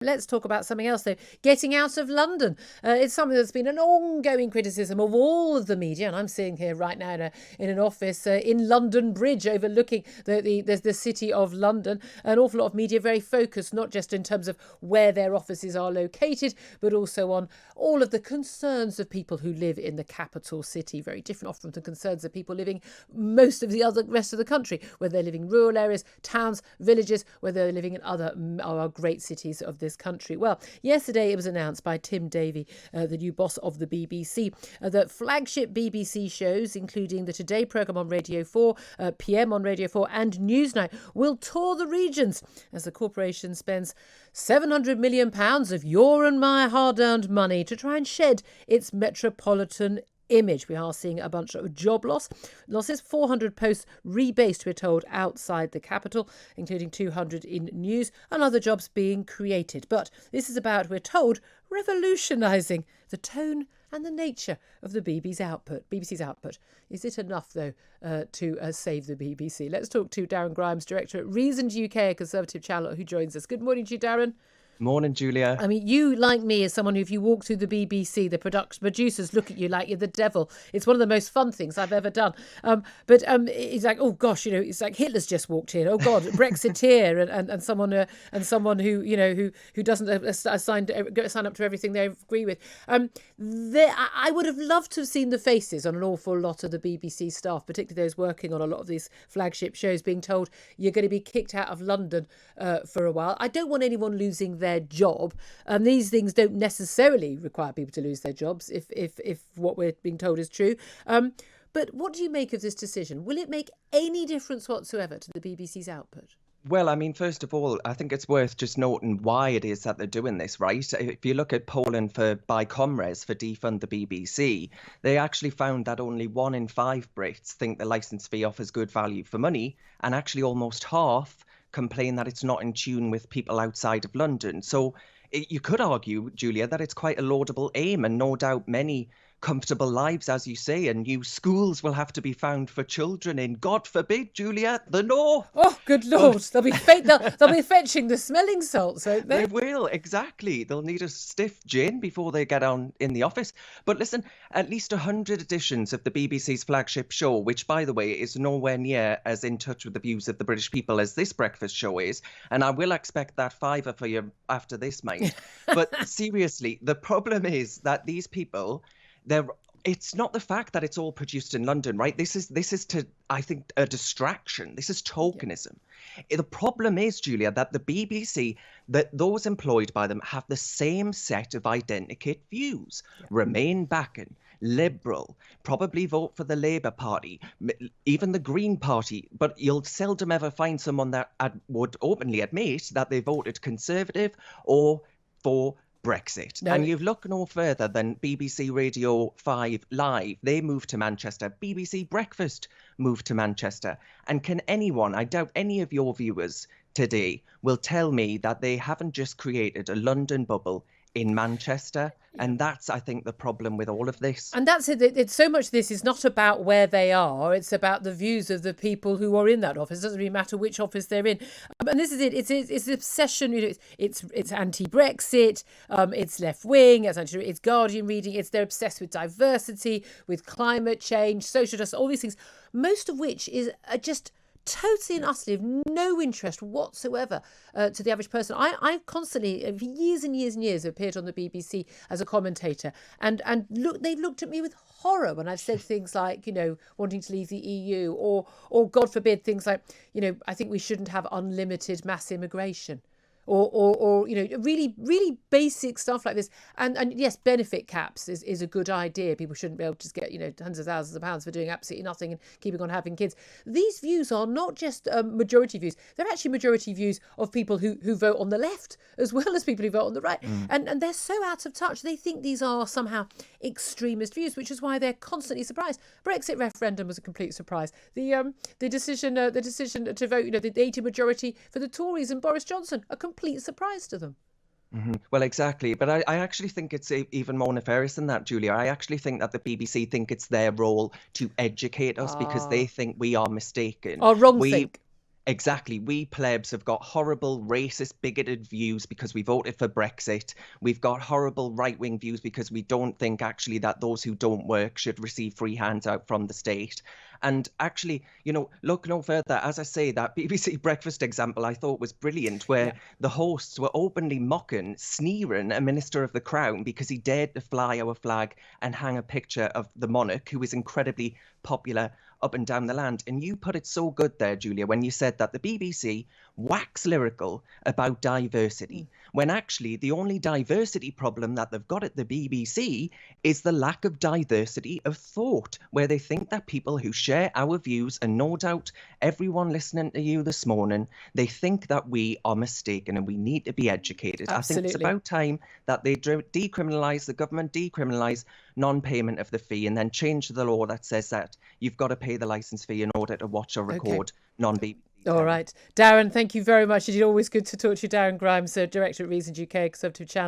Let's talk about something else, though. Getting out of London. It's something that's been an ongoing criticism of all of the media. And I'm sitting here right now in an office in London Bridge overlooking the city of London. An awful lot of media very focused, not just in terms of where their offices are located, but also on all of the concerns of people who live in the capital city. Very different often from the concerns of people living most of the other rest of the country, whether they're living in rural areas, towns, villages, whether they're living in other our great cities of this country. Well, yesterday it was announced by Tim Davie, the new boss of the BBC, that flagship BBC shows, including the Today programme on Radio 4, PM on Radio 4 and Newsnight, will tour the regions as the corporation spends £700 million of your and my hard-earned money to try and shed its metropolitan image. We are seeing a bunch of job losses, 400 posts rebased, we're told, outside the capital, including 200 in news, and other jobs being created. But this is about, we're told, revolutionising the tone and the nature of the BBC's output. Is it enough, though, to save the BBC? Let's talk to Darren Grimes, director at Reasons UK, a Conservative channel, who joins us. Good morning to you, Darren. Morning, Julia. I mean, you, like me, as someone who, if you walk through the BBC, the producers look at you like you're the devil. It's one of the most fun things I've ever done. But it's like, oh gosh, it's like Hitler's just walked in. Oh God, Brexiteer, and someone who doesn't sign up to everything they agree with. I would have loved to have seen the faces on an awful lot of the BBC staff, particularly those working on a lot of these flagship shows, being told you're going to be kicked out of London for a while. I don't want anyone losing their job. These things don't necessarily require people to lose their jobs if what we're being told is true. But what do you make of this decision? Will it make any difference whatsoever to the BBC's output? Well, I mean, first of all, I think it's worth just noting why it is that they're doing this, right? If you look at polling by Comres for defund the BBC, they actually found that only 1 in 5 Brits think the licence fee offers good value for money, and actually almost half complain that it's not in tune with people outside of London. So you could argue, Julia, that it's quite a laudable aim, and no doubt many comfortable lives, as you say, and new schools will have to be found for children in, God forbid, Julia, the north. Oh, good Lord. They'll be fetching the smelling salts, won't they? They will, exactly. They'll need a stiff gin before they get on in the office. But listen, at least 100 editions of the BBC's flagship show, which, by the way, is nowhere near as in touch with the views of the British people as this breakfast show is, and I will expect that fiver for you after this, mate. But seriously, the problem is that these people... It's not the fact that it's all produced in London, right? This is I think, a distraction. This is tokenism. Yeah. The problem is, Julia, that the BBC, that those employed by them have the same set of identikit views. Yeah. Remain backing, liberal, probably vote for the Labour Party, even the Green Party. But you'll seldom ever find someone that would openly admit that they voted Conservative or for Brexit. No. And you've looked no further than BBC Radio 5 Live. They moved to Manchester. BBC Breakfast moved to Manchester. And can anyone, I doubt any of your viewers today, will tell me that they haven't just created a London bubble in Manchester. And that's, I think, the problem with all of this. And that's it. It's so much this is not about where they are. It's about the views of the people who are in that office. It doesn't really matter which office they're in. And this is it. It's the obsession. It's anti-Brexit. It's left-wing. It's Guardian reading. They're obsessed with diversity, with climate change, social justice, all these things, most of which are just totally and utterly of no interest whatsoever to the average person. I've constantly, for years and years and years, appeared on the BBC as a commentator, and they've looked at me with horror when I've said things like, wanting to leave the EU, or God forbid, things like, I think we shouldn't have unlimited mass immigration. Or really, really basic stuff like this. And yes, benefit caps is a good idea. People shouldn't be able to just get, hundreds of thousands of pounds for doing absolutely nothing and keeping on having kids. These views are not just majority views. They're actually majority views of people who vote on the left as well as people who vote on the right. Mm. And they're so out of touch. They think these are somehow extremist views, which is why they're constantly surprised. Brexit referendum was a complete surprise. The decision to vote, the 80 majority for the Tories and Boris Johnson, a complete surprise to them. Mm-hmm. Well, exactly. But I actually think it's even more nefarious than that, Julia. I actually think that the BBC think it's their role to educate us because they think we are mistaken. Or wrong think. Exactly. We plebs have got horrible, racist, bigoted views because we voted for Brexit. We've got horrible right-wing views because we don't think actually that those who don't work should receive free handout from the state. And actually, look no further. As I say, that BBC breakfast example I thought was brilliant, where Yeah. the hosts were openly mocking, sneering a minister of the Crown because he dared to fly our flag and hang a picture of the monarch, who is incredibly popular up and down the land. And you put it so good there, Julia, when you said that the BBC wax lyrical about diversity, when actually the only diversity problem that they've got at the BBC is the lack of diversity of thought, where they think that people who share our views, and no doubt everyone listening to you this morning, they think that we are mistaken and we need to be educated. I think it's Absolutely. about time that they decriminalise, the government decriminalise non-payment of the fee, and then change the law that says that you've got to pay the licence fee in order to watch or record non-BBC. All right. Darren, thank you very much. It's always good to talk to you. Darren Grimes, Director at Reasons UK, Conservative Channel.